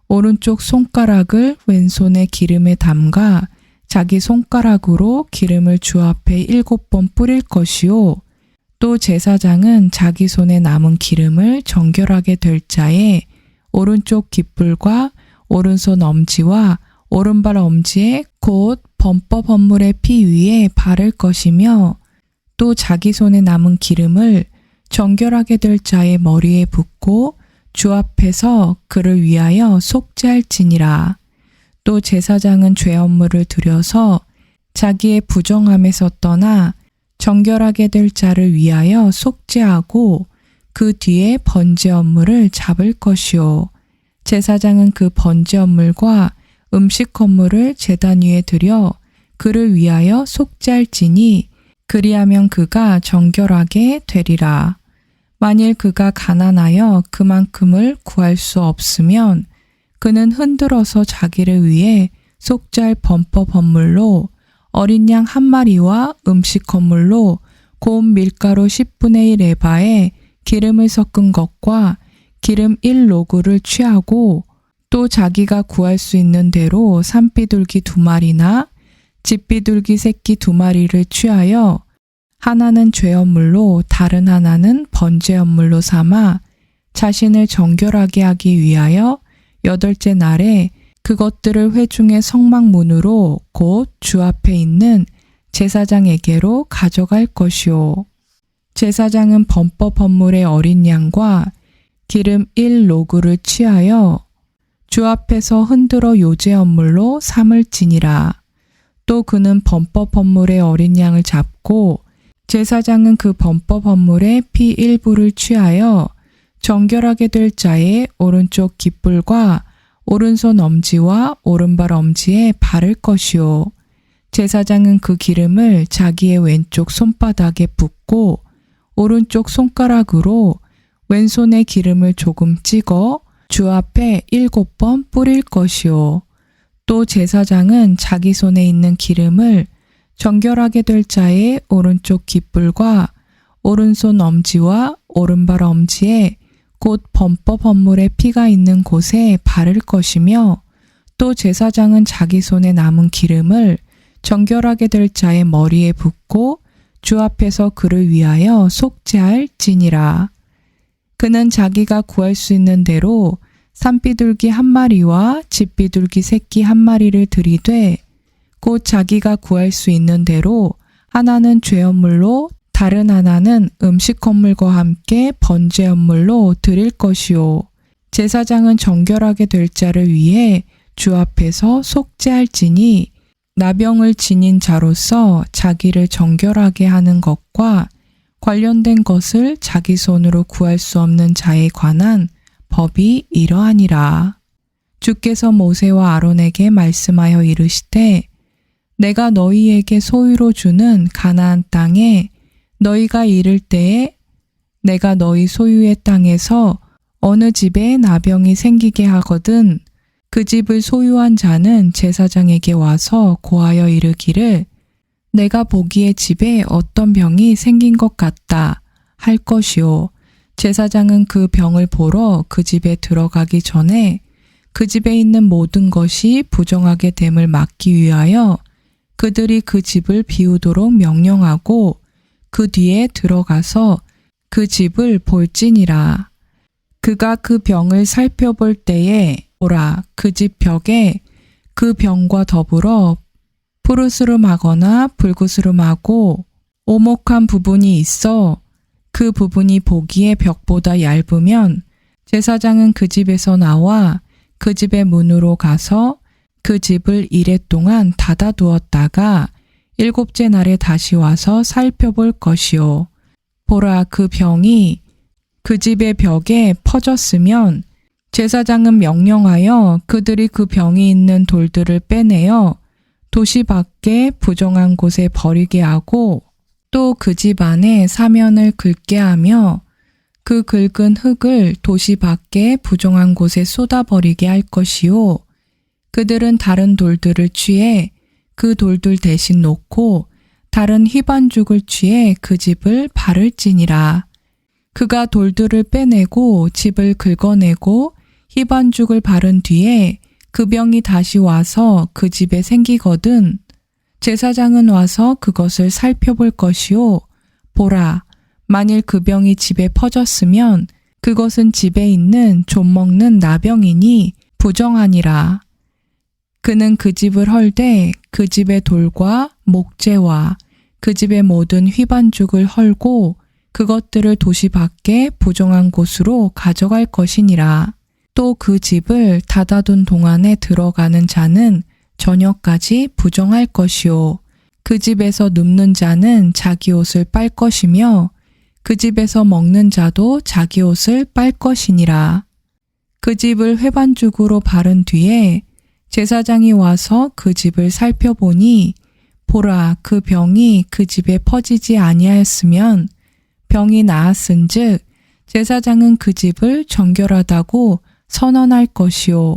[SPEAKER 1] 오른쪽 손가락을 왼손의 기름에 담가 자기 손가락으로 기름을 주 앞에 7번 뿌릴 것이요. 또 제사장은 자기 손에 남은 기름을 정결하게 될 자의 오른쪽 귓불과 오른손 엄지와 오른발 엄지에 곧 범법 헌물의 피 위에 바를 것이며 또 자기 손에 남은 기름을 정결하게 될 자의 머리에 붓고 주 앞에서 그를 위하여 속죄할지니라. 또 제사장은 죄 헌물을 드려서 자기의 부정함에서 떠나 정결하게 될 자를 위하여 속죄하고 그 뒤에 번제 헌물을 잡을 것이요. 제사장은 그 번제 헌물과 음식 헌물을 제단 위에 드려 그를 위하여 속죄할지니 그리하면 그가 정결하게 되리라. 만일 그가 가난하여 그만큼을 구할 수 없으면 그는 흔들어서 자기를 위해 속죄할 범법 헌물로 어린 양 한 마리와 음식 헌물로 고운 밀가루 10분의 1 에바에 기름을 섞은 것과 기름 1로그를 취하고 또 자기가 구할 수 있는 대로 산비둘기 2마리나 집비둘기 새끼 2마리를 취하여 하나는 죄헌물로 다른 하나는 번제헌물로 삼아 자신을 정결하게 하기 위하여 8째 날에 그것들을 회중의 성막문으로 곧 주 앞에 있는 제사장에게로 가져갈 것이요. 제사장은 범법 헌물의 어린 양과 기름 1로그를 취하여 주 앞에서 흔들어 요제 헌물로 삼을지니라. 또 그는 범법 헌물의 어린 양을 잡고 제사장은 그 범법 헌물의 피 일부를 취하여 정결하게 될 자의 오른쪽 깃불과 오른손 엄지와 오른발 엄지에 바를 것이요. 제사장은 그 기름을 자기의 왼쪽 손바닥에 붓고 오른쪽 손가락으로 왼손에 기름을 조금 찍어 주 앞에 7번 뿌릴 것이요. 또 제사장은 자기 손에 있는 기름을 정결하게 될 자의 오른쪽 깃불과 오른손 엄지와 오른발 엄지에 곧 범법 헌물의 피가 있는 곳에 바를 것이며 또 제사장은 자기 손에 남은 기름을 정결하게 될 자의 머리에 붓고 주 앞에서 그를 위하여 속죄할지니라. 그는 자기가 구할 수 있는 대로 산비둘기 1마리와 집비둘기 새끼 1마리를 들이되 곧 자기가 구할 수 있는 대로 하나는 죄헌물로 다른 하나는 음식 헌물과 함께 번제 헌물로 드릴 것이요. 제사장은 정결하게 될 자를 위해 주 앞에서 속죄할지니 나병을 지닌 자로서 자기를 정결하게 하는 것과 관련된 것을 자기 손으로 구할 수 없는 자에 관한 법이 이러하니라. 주께서 모세와 아론에게 말씀하여 이르시되 내가 너희에게 소유로 주는 가나안 땅에 너희가 이를 때에 내가 너희 소유의 땅에서 어느 집에 나병이 생기게 하거든 그 집을 소유한 자는 제사장에게 와서 고하여 이르기를 내가 보기에 집에 어떤 병이 생긴 것 같다 할 것이요. 제사장은 그 병을 보러 그 집에 들어가기 전에 그 집에 있는 모든 것이 부정하게 됨을 막기 위하여 그들이 그 집을 비우도록 명령하고 그 뒤에 들어가서 그 집을 볼지니라. 그가 그 병을 살펴볼 때에 보라 그 집 벽에 그 병과 더불어 푸르스름하거나 불구스름하고 오목한 부분이 있어 그 부분이 보기에 벽보다 얇으면 제사장은 그 집에서 나와 그 집의 문으로 가서 그 집을 이레 동안 닫아두었다가 7째 날에 다시 와서 살펴볼 것이요. 보라 그 병이 그 집의 벽에 퍼졌으면 제사장은 명령하여 그들이 그 병이 있는 돌들을 빼내어 도시 밖에 부정한 곳에 버리게 하고 또 그 집 안에 사면을 긁게 하며 그 긁은 흙을 도시 밖에 부정한 곳에 쏟아버리게 할 것이요. 그들은 다른 돌들을 취해 그 돌들 대신 놓고 다른 희반죽을 취해 그 집을 바를지니라. 그가 돌들을 빼내고 집을 긁어내고 희반죽을 바른 뒤에 그 병이 다시 와서 그 집에 생기거든 제사장은 와서 그것을 살펴볼 것이요. 보라, 만일 그 병이 집에 퍼졌으면 그것은 집에 있는 좀 먹는 나병이니 부정하니라. 그는 그 집을 헐되 그 집의 돌과 목재와 그 집의 모든 휘반죽을 헐고 그것들을 도시 밖에 부정한 곳으로 가져갈 것이니라. 또 그 집을 닫아둔 동안에 들어가는 자는 저녁까지 부정할 것이요. 그 집에서 눕는 자는 자기 옷을 빨 것이며 그 집에서 먹는 자도 자기 옷을 빨 것이니라. 그 집을 회반죽으로 바른 뒤에 제사장이 와서 그 집을 살펴보니 보라, 그 병이 그 집에 퍼지지 아니하였으면 병이 나았은즉 제사장은 그 집을 정결하다고 선언할 것이요.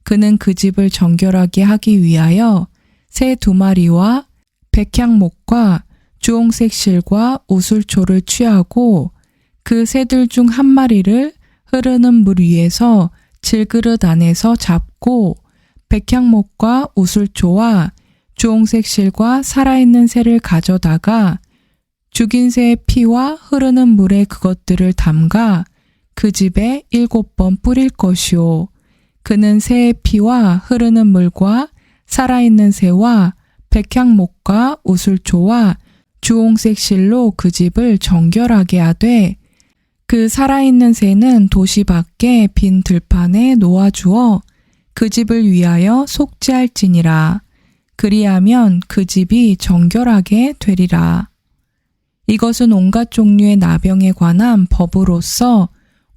[SPEAKER 1] 그는 그 집을 정결하게 하기 위하여 새 2마리와 백향목과 주홍색 실과 우슬초를 취하고 그 새들 중 1마리를 흐르는 물 위에서 질그릇 안에서 잡고 백향목과 우슬초와 주홍색 실과 살아있는 새를 가져다가 죽인 새의 피와 흐르는 물에 그것들을 담가 그 집에 7번 뿌릴 것이요. 그는 새의 피와 흐르는 물과 살아있는 새와 백향목과 우슬초와 주홍색 실로 그 집을 정결하게 하되 그 살아있는 새는 도시 밖에 빈 들판에 놓아주어 그 집을 위하여 속죄할지니라. 그리하면 그 집이 정결하게 되리라. 이것은 온갖 종류의 나병에 관한 법으로서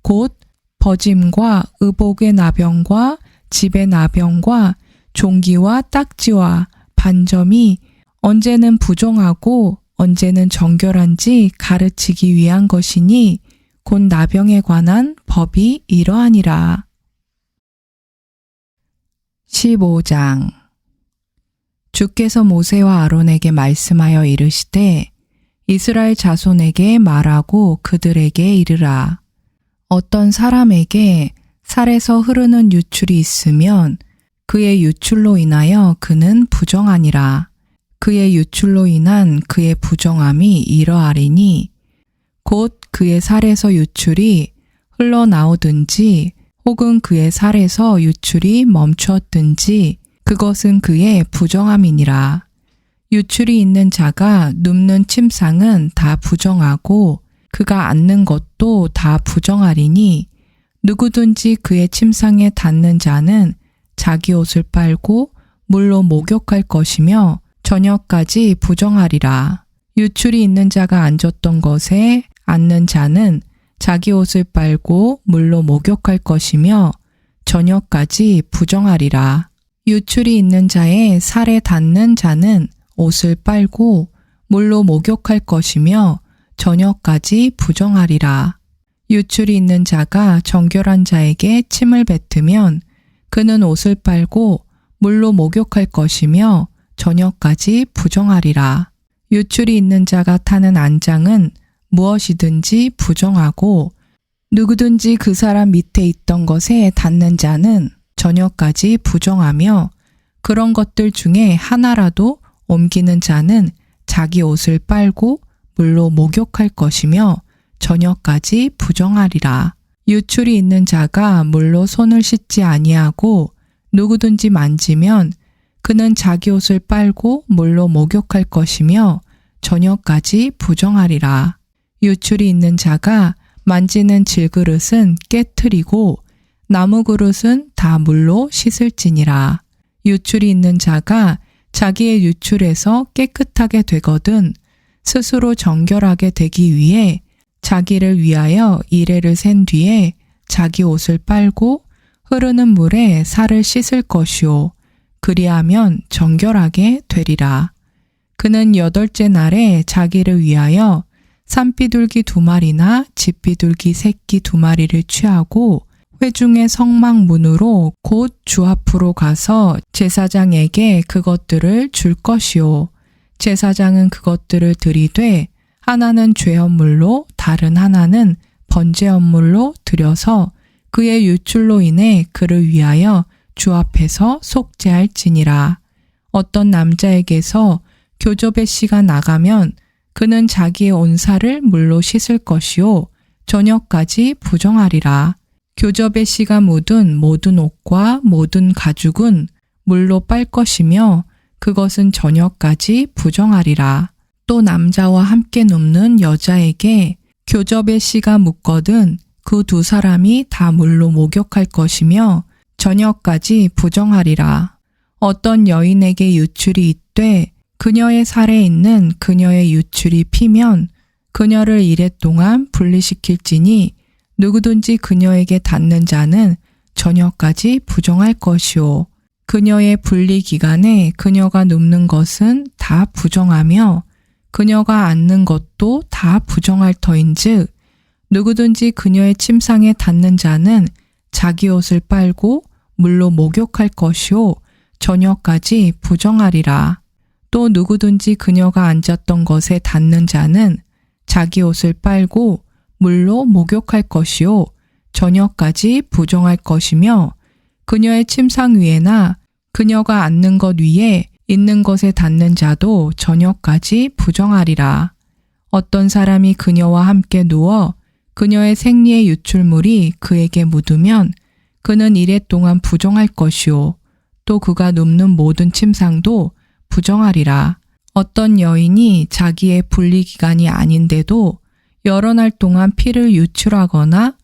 [SPEAKER 1] 곧 버짐과 의복의 나병과 집의 나병과 종기와 딱지와 반점이 언제는 부정하고 언제는 정결한지 가르치기 위한 것이니 곧 나병에 관한 법이 이러하니라. 15장. 주께서 모세와 아론에게 말씀하여 이르시되 이스라엘 자손에게 말하고 그들에게 이르라. 어떤 사람에게 살에서 흐르는 유출이 있으면 그의 유출로 인하여 그는 부정하니라. 그의 유출로 인한 그의 부정함이 이러하리니 곧 그의 살에서 유출이 흘러나오든지 혹은 그의 살에서 유출이 멈추었든지 그것은 그의 부정함이니라. 유출이 있는 자가 눕는 침상은 다 부정하고 그가 앉는 것도 다 부정하리니 누구든지 그의 침상에 닿는 자는 자기 옷을 빨고 물로 목욕할 것이며 저녁까지 부정하리라. 유출이 있는 자가 앉았던 것에 앉는 자는 자기 옷을 빨고 물로 목욕할 것이며 저녁까지 부정하리라. 유출이 있는 자의 살에 닿는 자는 옷을 빨고 물로 목욕할 것이며 저녁까지 부정하리라. 유출이 있는 자가 정결한 자에게 침을 뱉으면 그는 옷을 빨고 물로 목욕할 것이며 저녁까지 부정하리라. 유출이 있는 자가 타는 안장은 무엇이든지 부정하고 누구든지 그 사람 밑에 있던 것에 닿는 자는 저녁까지 부정하며 그런 것들 중에 하나라도 옮기는 자는 자기 옷을 빨고 물로 목욕할 것이며 저녁까지 부정하리라. 유출이 있는 자가 물로 손을 씻지 아니하고 누구든지 만지면 그는 자기 옷을 빨고 물로 목욕할 것이며 저녁까지 부정하리라. 유출이 있는 자가 만지는 질그릇은 깨트리고 나무 그릇은 다 물로 씻을지니라. 유출이 있는 자가 자기의 유출에서 깨끗하게 되거든 스스로 정결하게 되기 위해 자기를 위하여 이레를 센 뒤에 자기 옷을 빨고 흐르는 물에 살을 씻을 것이요. 그리하면 정결하게 되리라. 그는 8째 날에 자기를 위하여 산비둘기 2마리나 집비둘기 새끼 2마리를 취하고 회중의 성막 문으로 곧 주 앞으로 가서 제사장에게 그것들을 줄 것이요. 제사장은 그것들을 들이되 하나는 죄헌물로 다른 하나는 번제헌물로 드려서 그의 유출로 인해 그를 위하여 주 앞에서 속죄할지니라. 어떤 남자에게서 교접의 씨가 나가면 그는 자기의 온 살을 물로 씻을 것이요 저녁까지 부정하리라. 교접의 씨가 묻은 모든 옷과 모든 가죽은 물로 빨 것이며 그것은 저녁까지 부정하리라. 또 남자와 함께 눕는 여자에게 교접의 씨가 묻거든 그 두 사람이 다 물로 목욕할 것이며 저녁까지 부정하리라. 어떤 여인에게 유출이 있되 그녀의 살에 있는 그녀의 유출이 피면 그녀를 이랫동안 분리시킬지니 누구든지 그녀에게 닿는 자는 저녁까지 부정할 것이요. 그녀의 분리 기간에 그녀가 눕는 것은 다 부정하며 그녀가 앉는 것도 다 부정할 터인즉 누구든지 그녀의 침상에 닿는 자는 자기 옷을 빨고 물로 목욕할 것이요 저녁까지 부정하리라. 또 누구든지 그녀가 앉았던 것에 닿는 자는 자기 옷을 빨고 물로 목욕할 것이요 저녁까지 부정할 것이며 그녀의 침상 위에나 그녀가 앉는 것 위에 있는 것에 닿는 자도 저녁까지 부정하리라. 어떤 사람이 그녀와 함께 누워 그녀의 생리의 유출물이 그에게 묻으면 그는 이랫동안 부정할 것이요 또 그가 눕는 모든 침상도 부정하리라. 어떤 여인이 자기의 분리기간이 아닌데도 여러 날 동안 피를 유출하거나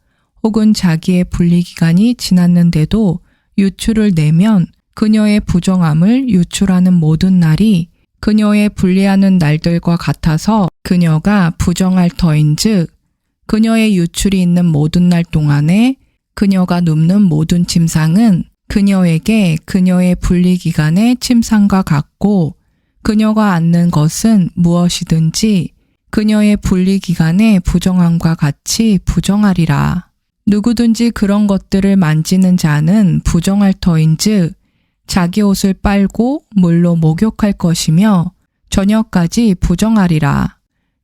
[SPEAKER 1] 혹은 자기의 분리기간이 지났는데도 유출을 내면 그녀의 부정함을 유출하는 모든 날이 그녀의 분리하는 날들과 같아서 그녀가 부정할 터인즉 그녀의 유출이 있는 모든 날 동안에 그녀가 눕는 모든 침상은 그녀에게 그녀의 분리기간의 침상과 같고 그녀가 앉는 것은 무엇이든지 그녀의 분리기간의 부정함과 같이 부정하리라. 누구든지 그런 것들을 만지는 자는 부정할 터인즉 자기 옷을 빨고 물로 목욕할 것이며 저녁까지 부정하리라.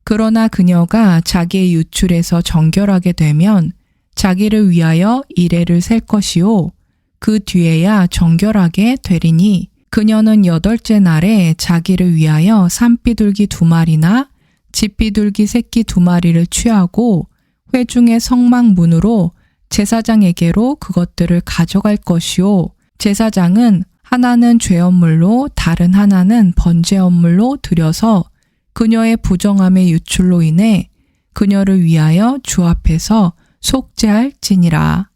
[SPEAKER 1] 그러나 그녀가 자기의 유출에서 정결하게 되면 자기를 위하여 이레를 셀 것이요 그 뒤에야 정결하게 되리니 그녀는 8째 날에 자기를 위하여 산비둘기 2마리나 집비둘기 새끼 2마리를 취하고 회중의 성막문으로 제사장에게로 그것들을 가져갈 것이요 제사장은 하나는 죄업물로 다른 하나는 번제업물로 드려서 그녀의 부정함의 유출로 인해 그녀를 위하여 주 앞에서 속죄할지니라.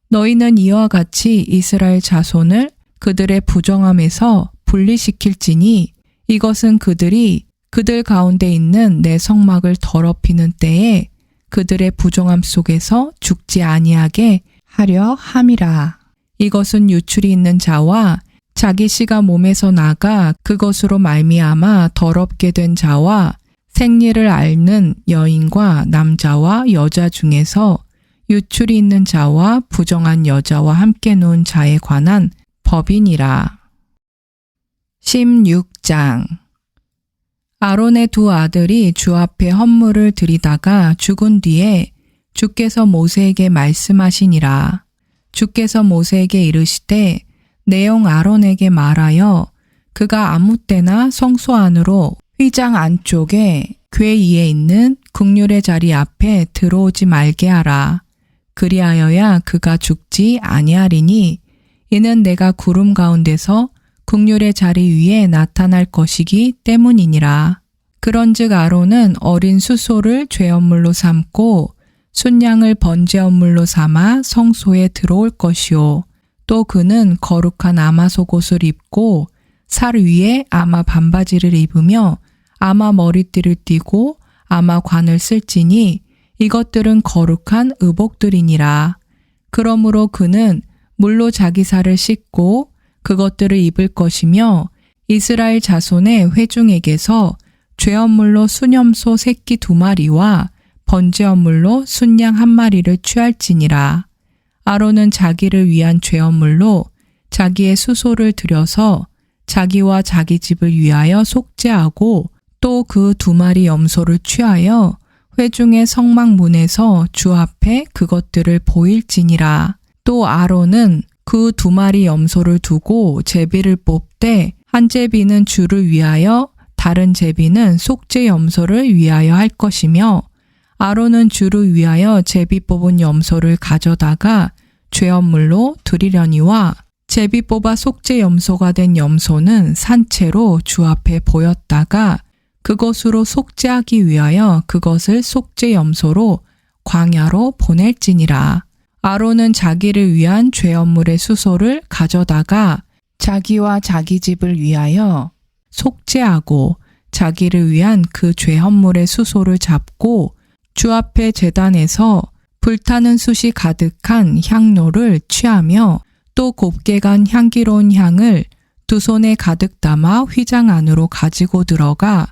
[SPEAKER 1] 너희는 이와 같이 이스라엘 자손을 그들의 부정함에서 분리시킬지니 이것은 그들이 그들 가운데 있는 내 성막을 더럽히는 때에 그들의 부정함 속에서 죽지 아니하게 하려 함이라. 이것은 유출이 있는 자와 자기 씨가 몸에서 나가 그것으로 말미암아 더럽게 된 자와 생리를 앓는 여인과 남자와 여자 중에서 유출이 있는 자와 부정한 여자와 함께 놓은 자에 관한 법이니라. 16장 아론의 2 아들이 주 앞에 헌물을 드리다가 죽은 뒤에 주께서 모세에게 말씀하시니라. 주께서 모세에게 이르시되 내용 아론에게 말하여 그가 아무 때나 성소 안으로 휘장 안쪽에 궤 위에 있는 국률의 자리 앞에 들어오지 말게 하라. 그리하여야 그가 죽지 아니하리니 이는 내가 구름 가운데서 국률의 자리 위에 나타날 것이기 때문이니라. 그런즉 아론은 어린 수소를 죄업물로 삼고 순양을 번제업물로 삼아 성소에 들어올 것이요. 또 그는 거룩한 아마 속옷을 입고 살 위에 아마 반바지를 입으며 아마 머리띠를 띠고 아마 관을 쓸지니 이것들은 거룩한 의복들이니라. 그러므로 그는 물로 자기 살을 씻고 그것들을 입을 것이며 이스라엘 자손의 회중에게서 죄업물로 수념소 새끼 2마리와 번제업물로 순양 1마리를 취할지니라. 아론은 자기를 위한 죄업물로 자기의 수소를 들여서 자기와 자기 집을 위하여 속죄하고 또 그 2마리 염소를 취하여 회중의 성막문에서 주 앞에 그것들을 보일지니라. 또 아론은 그 2마리 염소를 두고 제비를 뽑되 한 제비는 주를 위하여 다른 제비는 속죄 염소를 위하여 할 것이며 아론은 주를 위하여 제비 뽑은 염소를 가져다가 죄업물로 드리려니와 제비 뽑아 속죄 염소가 된 염소는 산채로 주 앞에 보였다가 그것으로 속죄하기 위하여 그것을 속죄 염소로 광야로 보낼지니라. 아론은 자기를 위한 죄업물의 수소를 가져다가 자기와 자기 집을 위하여 속죄하고 자기를 위한 그 죄헌물의 수소를 잡고 주 앞에 제단에서 불타는 숯이 가득한 향로를 취하며 또 곱게 간 향기로운 향을 두 손에 가득 담아 휘장 안으로 가지고 들어가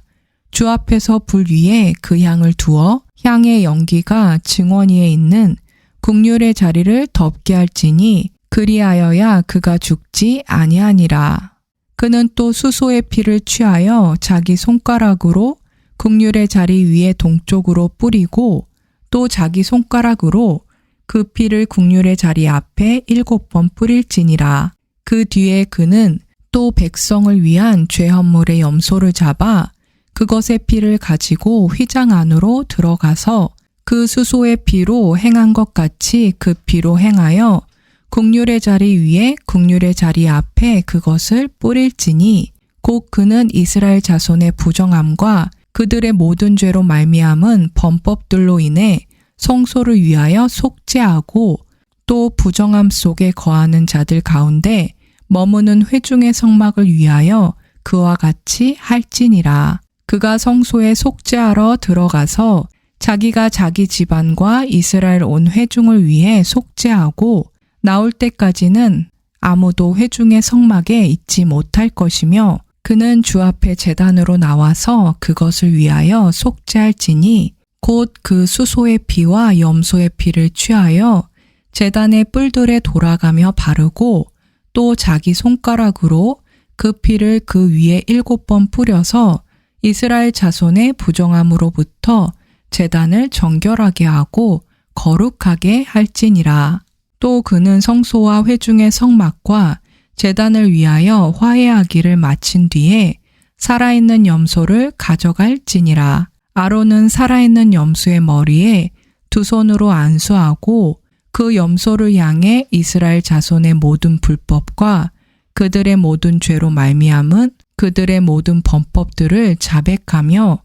[SPEAKER 1] 주 앞에서 불 위에 그 향을 두어 향의 연기가 증언 위에 있는 국률의 자리를 덮게 할지니 그리하여야 그가 죽지 아니하니라. 그는 또 수소의 피를 취하여 자기 손가락으로 국률의 자리 위에 동쪽으로 뿌리고 또 자기 손가락으로 그 피를 국률의 자리 앞에 7번 뿌릴지니라. 그 뒤에 그는 또 백성을 위한 죄헌물의 염소를 잡아 그것의 피를 가지고 휘장 안으로 들어가서 그 수소의 피로 행한 것 같이 그 피로 행하여 국률의 자리 위에 국률의 자리 앞에 그것을 뿌릴지니 곧 그는 이스라엘 자손의 부정함과 그들의 모든 죄로 말미암은 범법들로 인해 성소를 위하여 속죄하고 또 부정함 속에 거하는 자들 가운데 머무는 회중의 성막을 위하여 그와 같이 할지니라. 그가 성소에 속죄하러 들어가서 자기가 자기 집안과 이스라엘 온 회중을 위해 속죄하고 나올 때까지는 아무도 회중의 성막에 있지 못할 것이며 그는 주 앞에 제단으로 나와서 그것을 위하여 속죄할지니 곧 그 수소의 피와 염소의 피를 취하여 제단의 뿔들에 돌아가며 바르고 또 자기 손가락으로 그 피를 그 위에 7번 뿌려서 이스라엘 자손의 부정함으로부터 제단을 정결하게 하고 거룩하게 할지니라. 또 그는 성소와 회중의 성막과 제단을 위하여 화해하기를 마친 뒤에 살아있는 염소를 가져갈지니라. 아론은 살아있는 염소의 머리에 두 손으로 안수하고 그 염소를 향해 이스라엘 자손의 모든 불법과 그들의 모든 죄로 말미암은 그들의 모든 범법들을 자백하며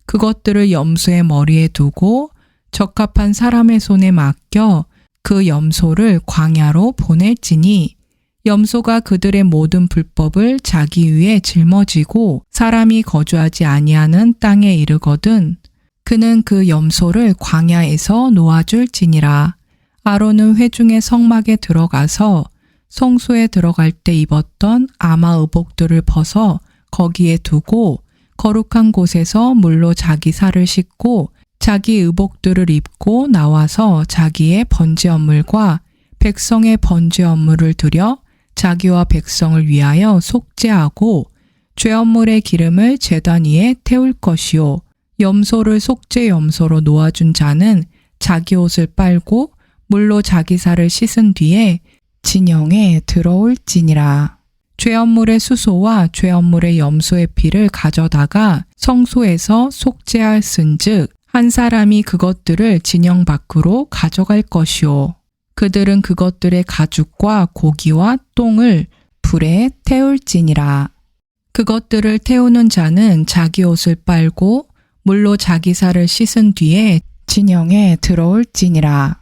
[SPEAKER 1] 그것들을 염소의 머리에 두고 적합한 사람의 손에 맡겨 그 염소를 광야로 보낼지니 염소가 그들의 모든 불법을 자기 위에 짊어지고 사람이 거주하지 아니하는 땅에 이르거든 그는 그 염소를 광야에서 놓아줄지니라. 아론은 회중의 성막에 들어가서 성소에 들어갈 때 입었던 아마 의복들을 벗어 거기에 두고 거룩한 곳에서 물로 자기 살을 씻고 자기 의복들을 입고 나와서 자기의 번제 업물과 백성의 번제 업물을 드려 자기와 백성을 위하여 속죄하고 죄 업물의 기름을 제단 위에 태울 것이요 염소를 속죄 염소로 놓아준 자는 자기 옷을 빨고 물로 자기 살을 씻은 뒤에 진영에 들어올지니라. 죄 업물의 수소와 죄 업물의 염소의 피를 가져다가 성소에서 속죄하였은즉 한 사람이 그것들을 진영 밖으로 가져갈 것이요 그들은 그것들의 가죽과 고기와 똥을 불에 태울지니라. 그것들을 태우는 자는 자기 옷을 빨고 물로 자기 살을 씻은 뒤에 진영에 들어올지니라.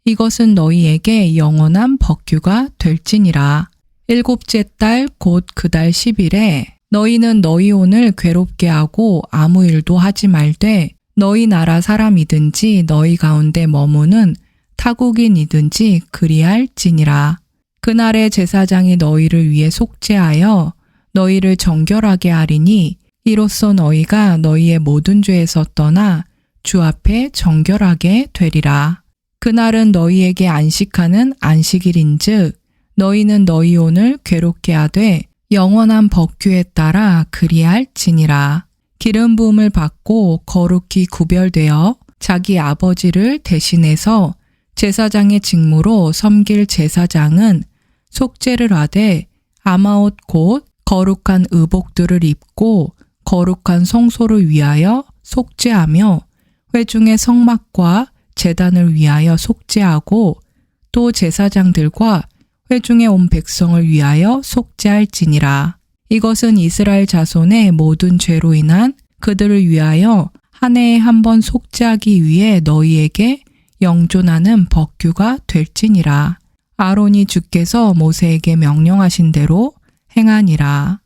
[SPEAKER 1] 이것은 너희에게 영원한 법규가 될지니라. 7째 달 곧 그 달 10일에 너희는 너희 온을 괴롭게 하고 아무 일도 하지 말되 너희 나라 사람이든지 너희 가운데 머무는 타국인이든지 그리할지니라. 그날에 제사장이 너희를 위해 속죄하여 너희를 정결하게 하리니 이로써 너희가 너희의 모든 죄에서 떠나 주 앞에 정결하게 되리라. 그날은 너희에게 안식하는 안식일인즉 너희는 너희 온을 괴롭게 하되 영원한 법규에 따라 그리할지니라. 기름 부음을 받고 거룩히 구별되어 자기 아버지를 대신해서 제사장의 직무로 섬길 제사장은 속죄를 하되 아마옷 곧 거룩한 의복들을 입고 거룩한 성소를 위하여 속죄하며 회중의 성막과 제단을 위하여 속죄하고 또 제사장들과 회중에 온 백성을 위하여 속죄할지니라. 이것은 이스라엘 자손의 모든 죄로 인한 그들을 위하여 한 해에 한 번 속죄하기 위해 너희에게 영존하는 법규가 될지니라. 아론이 주께서 모세에게 명령하신 대로 행하니라.